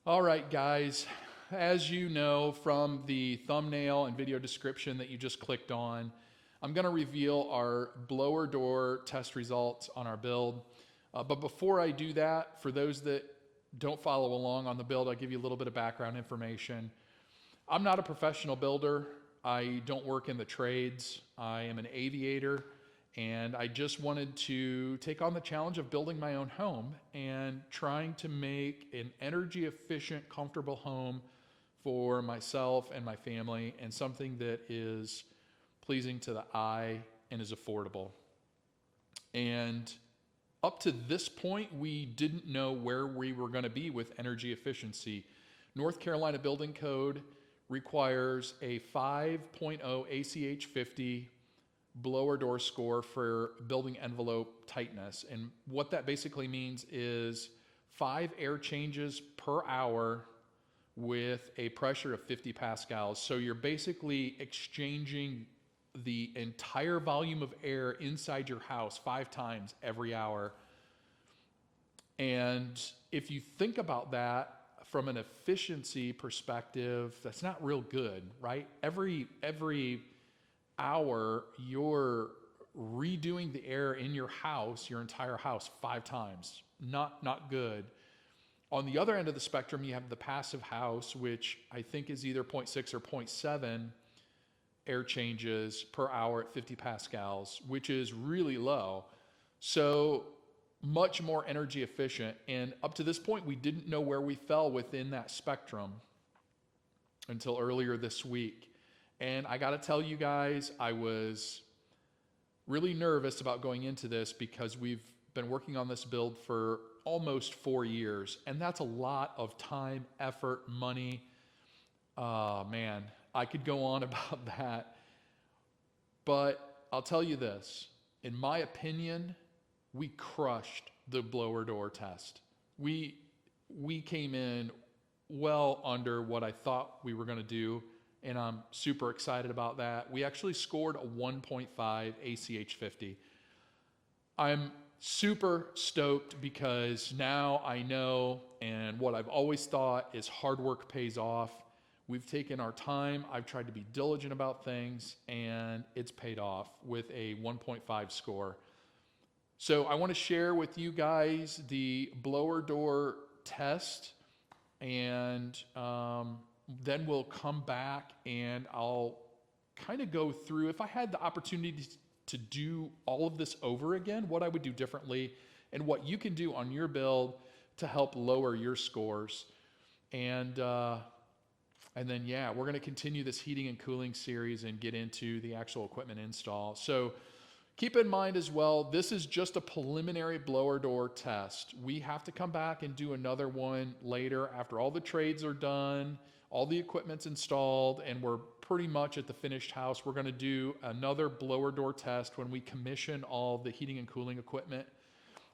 All right, guys, as you know from the thumbnail and video description that you just clicked on, I'm going to reveal our blower door test results on our build. But before I do that, for those that don't follow along on the build, I'll give you a little bit of background information. I'm not a professional builder. I don't work in the trades. I am an aviator, and I just wanted to take on the challenge of building my own home and trying to make an energy efficient, comfortable home for myself and my family, and something that is pleasing to the eye and is affordable. And up to this point, we didn't know where we were going to be with energy efficiency. North Carolina Building Code requires a 5.0 ACH 50 blower door score for building envelope tightness. And what that basically means is 5 air changes per hour with a pressure of 50 pascals. So you're basically exchanging the entire volume of air inside your house 5 times every hour. And if you think about that from an efficiency perspective, that's not real good, right? Every hour, you're redoing the air in your house, your entire house, 5 times. Not good. On the other end of the spectrum, you have the passive house, which I think is either 0.6 or 0.7 air changes per hour at 50 pascals, which is really low. So much more energy efficient. And up to this point, we didn't know where we fell within that spectrum until earlier this week. And I got to tell you guys, I was really nervous about going into this because we've been working on this build for almost 4 years. And that's a lot of time, effort, money. Man, I could go on about that. But I'll tell you this, in my opinion, we crushed the blower door test. We came in well under what I thought we were going to do, and I'm super excited about that. We actually scored a 1.5 ACH 50. I'm super stoked because now I know, and what I've always thought is hard work pays off. We've taken our time. I've tried to be diligent about things, and it's paid off with a 1.5 score. So I want to share with you guys the blower door test, and then we'll come back and I'll kind of go through, if I had the opportunity to do all of this over again, what I would do differently and what you can do on your build to help lower your scores. And then, yeah, we're going to continue this heating and cooling series and get into the actual equipment install. So keep in mind as well, this is just a preliminary blower door test. We have to come back and do another one later after all the trades are done, all the equipment's installed, and we're pretty much at the finished house. We're going to do another blower door test when we commission all the heating and cooling equipment.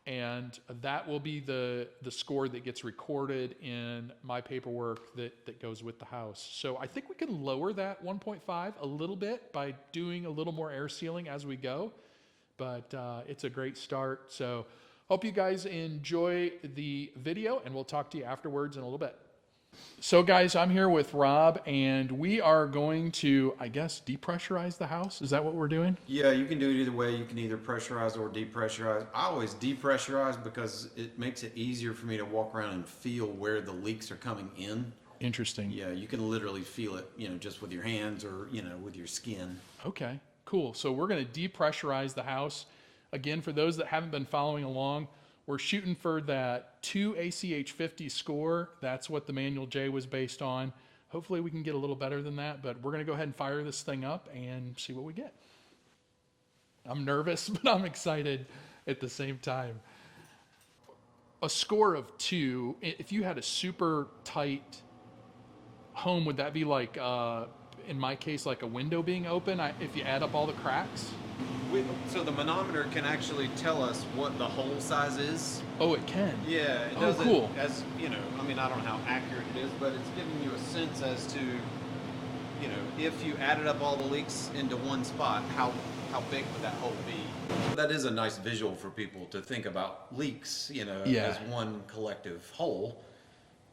And that will be the score that gets recorded in my paperwork that goes with the house. So I think we can lower that 1.5 a little bit by doing a little more air sealing as we go. But it's a great start. So hope you guys enjoy the video, and we'll talk to you afterwards in a little bit. So guys, I'm here with Rob, and we are going to, I guess, depressurize the house. Is that what we're doing? Yeah, you can do it either way. You can either pressurize or depressurize. I always depressurize because it makes it easier for me to walk around and feel where the leaks are coming in. Interesting. Yeah, you can literally feel it, just with your hands or, with your skin. Okay, cool. So we're going to depressurize the house. Again, for those that haven't been following along, we're shooting for that 2 ACH 50 score. That's what the Manual J was based on. Hopefully we can get a little better than that, but we're going to go ahead and fire this thing up and see what we get. I'm nervous, but I'm excited at the same time. A score of 2, if you had a super tight home, would that be like, in my case, like a window being open, if you add up all the cracks? So the manometer can actually tell us what the hole size is. Oh, it can? Yeah, it does. Oh, cool. As I don't know how accurate it is, but it's giving you a sense as to, if you added up all the leaks into one spot, how big would that hole be? That is a nice visual for people to think about leaks, as one collective whole.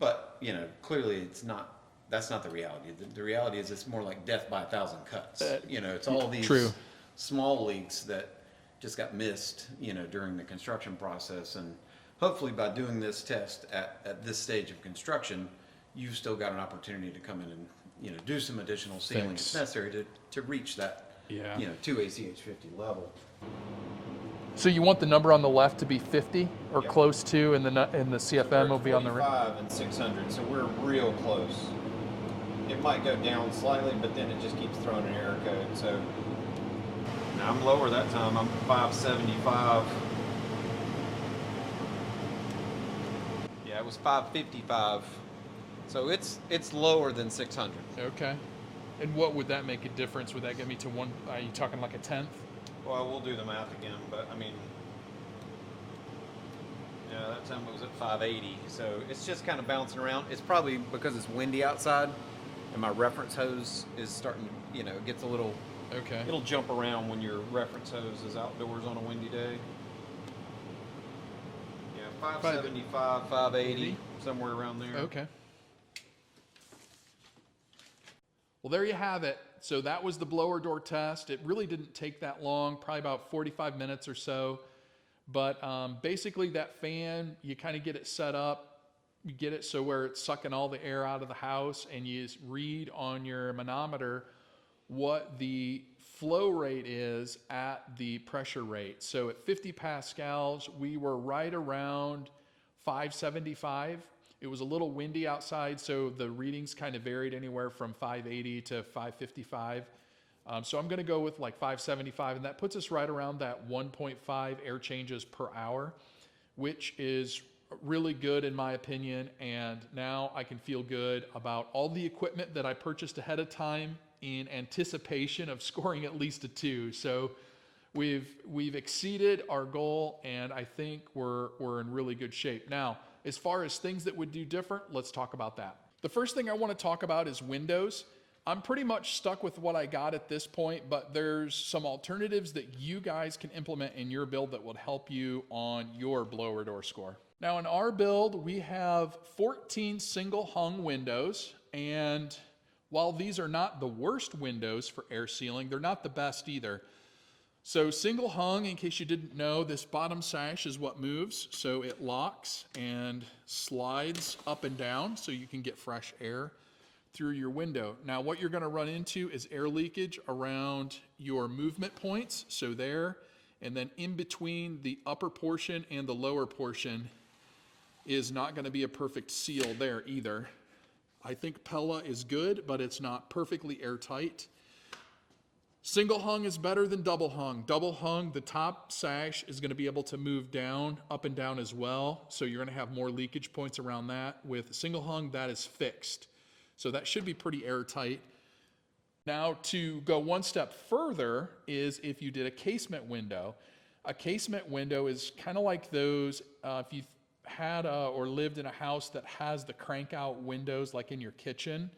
But, you know, clearly it's not, that's not the reality. The reality is it's more like death by a thousand cuts. You know, it's all these True. small leaks that just got missed, you know, during the construction process. And hopefully by doing this test at this stage of construction, you've still got an opportunity to come in and, you know, do some additional sealing Fix. if necessary to reach that, Yeah. you know, 2 ACH 50 level. So you want the number on the left to be 50 or Yep. close to, and the CFM will be on the right. 45 and 600, so we're real close. It might go down slightly, but then it just keeps throwing an error code. So now I'm lower that time. I'm 575. Yeah, it was 555. So it's lower than 600. Okay. And what would that make a difference? Would that get me to one? Are you talking like a tenth? Well, we'll do the math again, but I mean, yeah, that time it was at 580. So it's just kind of bouncing around. It's probably because it's windy outside, and my reference hose is starting to, you know, it gets a little. Okay. It'll jump around when your reference hose is outdoors on a windy day. Yeah, 575, 580, somewhere around there. Okay. Well, there you have it. So that was the blower door test. It really didn't take that long, probably about 45 minutes or so. But basically that fan, you kind of get it set up. You get it so where it's sucking all the air out of the house, and you just read on your manometer what the flow rate is at the pressure rate. So at 50 pascals, we were right around 575. It was a little windy outside, so the readings kind of varied anywhere from 580 to 555. So I'm going to go with like 575, and that puts us right around that 1.5 air changes per hour, which is really good in my opinion. And now I can feel good about all the equipment that I purchased ahead of time in anticipation of scoring at least a 2. So we've exceeded our goal, and I think we're in really good shape. Now, as far as things that would do different, let's talk about that. The first thing I want to talk about is windows. I'm pretty much stuck with what I got at this point, but there's some alternatives that you guys can implement in your build that would help you on your blower door score. Now in our build, we have 14 single hung windows, and while these are not the worst windows for air sealing, they're not the best either. So single hung, in case you didn't know, this bottom sash is what moves. So it locks and slides up and down so you can get fresh air through your window. Now what you're going to run into is air leakage around your movement points. So there, and then in between the upper portion and the lower portion is not going to be a perfect seal there either. I think Pella is good, but it's not perfectly airtight. Single hung is better than double hung. Double hung, the top sash is going to be able to move down, up and down as well. So you're going to have more leakage points around that. With single hung, that is fixed. So that should be pretty airtight. Now to go one step further is if you did a casement window. A casement window is kind of like those, if you've had or lived in a house that has the crank out windows like in your kitchen.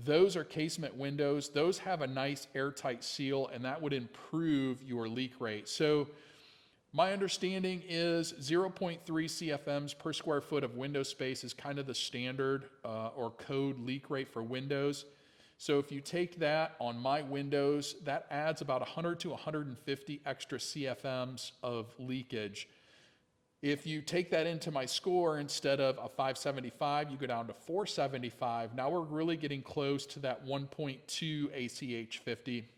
Those are casement windows. Those have a nice airtight seal, and that would improve your leak rate. So my understanding is 0.3 CFMs per square foot of window space is kind of the standard or code leak rate for windows. So if you take that on my windows, that adds about 100 to 150 extra CFMs of leakage. If you take that into my score, instead of a 575, you go down to 475. Now we're really getting close to that 1.2 ACH 50,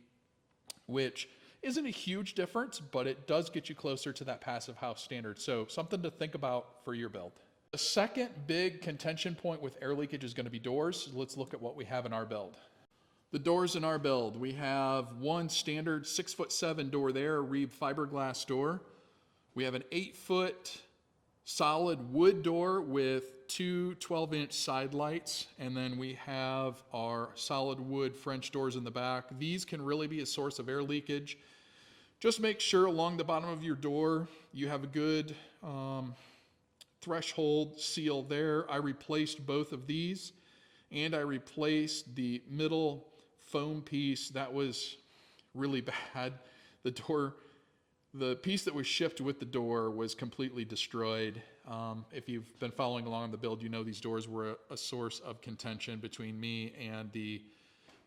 which isn't a huge difference, but it does get you closer to that passive house standard. So something to think about for your build. The second big contention point with air leakage is going to be doors. Let's look at what we have in our build. The doors in our build, we have one standard 6'7" door there, a Reeb fiberglass door. We have an 8-foot solid wood door with two 12-inch side lights, and then we have our solid wood French doors in the back. These can really be a source of air leakage. Just make sure along the bottom of your door you have a good threshold seal there. I replaced both of these, and I replaced the middle foam piece that was really bad. The piece that was shipped with the door was completely destroyed. If you've been following along on the build, you know these doors were a source of contention between me and the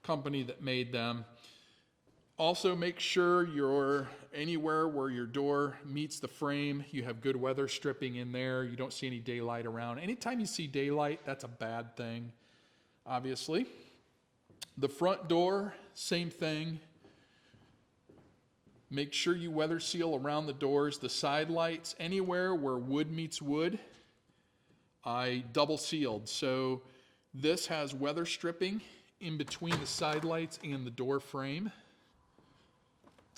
company that made them. Also, make sure you're anywhere where your door meets the frame, you have good weather stripping in there. You don't see any daylight around. Anytime you see daylight, that's a bad thing, obviously. The front door, same thing. Make sure you weather seal around the doors. The side lights, anywhere where wood meets wood, I double sealed. So this has weather stripping in between the side lights and the door frame,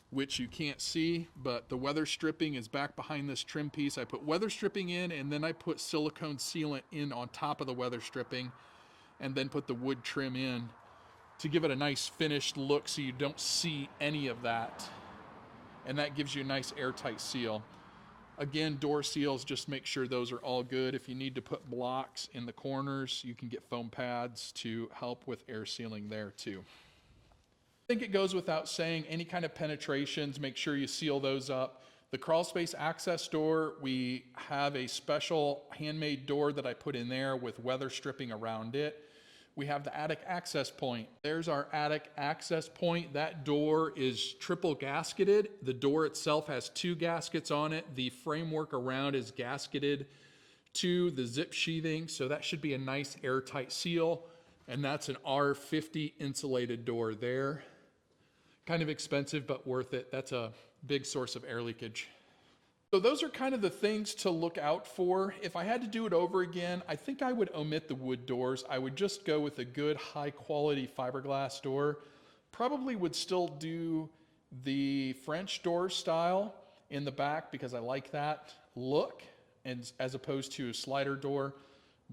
which you can't see, but the weather stripping is back behind this trim piece. I put weather stripping in, and then I put silicone sealant in on top of the weather stripping, and then put the wood trim in to give it a nice finished look so you don't see any of that. And that gives you a nice airtight seal. Again, door seals, just make sure those are all good. If you need to put blocks in the corners, you can get foam pads to help with air sealing there too. I think it goes without saying, any kind of penetrations, make sure you seal those up. The crawl space access door, we have a special handmade door that I put in there with weather stripping around it. We have the attic access point. There's our attic access point. That door is triple gasketed. The door itself has 2 gaskets on it. The framework around is gasketed to the zip sheathing, so that should be a nice airtight seal. And that's an R50 insulated door there. Kind of expensive, but worth it. That's a big source of air leakage. So those are kind of the things to look out for. If I had to do it over again, I think I would omit the wood doors. I would just go with a good high quality fiberglass door. Probably would still do the French door style in the back because I like that look, and as opposed to a slider door,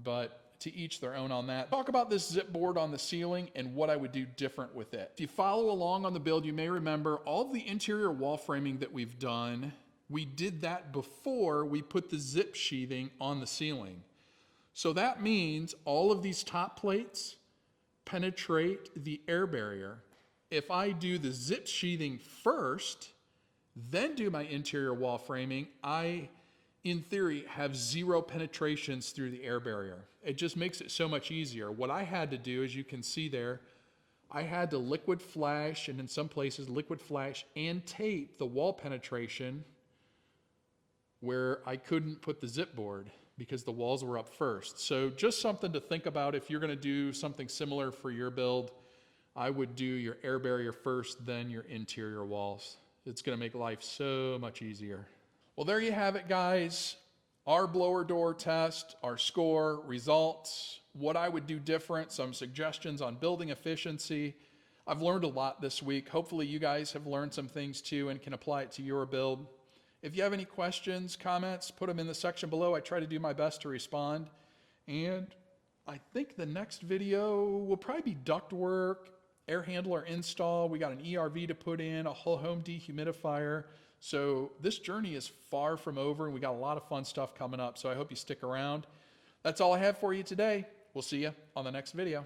but to each their own on that. Talk about this zip board on the ceiling and what I would do different with it. If you follow along on the build, you may remember all of the interior wall framing that we've done. We did that before we put the zip sheathing on the ceiling. So that means all of these top plates penetrate the air barrier. If I do the zip sheathing first, then do my interior wall framing, I, in theory, have 0 penetrations through the air barrier. It just makes it so much easier. What I had to do, as you can see there, I had to liquid flash, and in some places liquid flash and tape the wall penetration where I couldn't put the zip board because the walls were up first. So just something to think about if you're gonna do something similar for your build. I would do your air barrier first, then your interior walls. It's gonna make life so much easier. Well, there you have it, guys. Our blower door test, our score, results, what I would do different, some suggestions on building efficiency. I've learned a lot this week. Hopefully you guys have learned some things too and can apply it to your build. If you have any questions, comments, put them in the section below. I try to do my best to respond. And I think the next video will probably be ductwork, air handler install. We got an ERV to put in, a whole home dehumidifier. So this journey is far from over, and we got a lot of fun stuff coming up. So I hope you stick around. That's all I have for you today. We'll see you on the next video.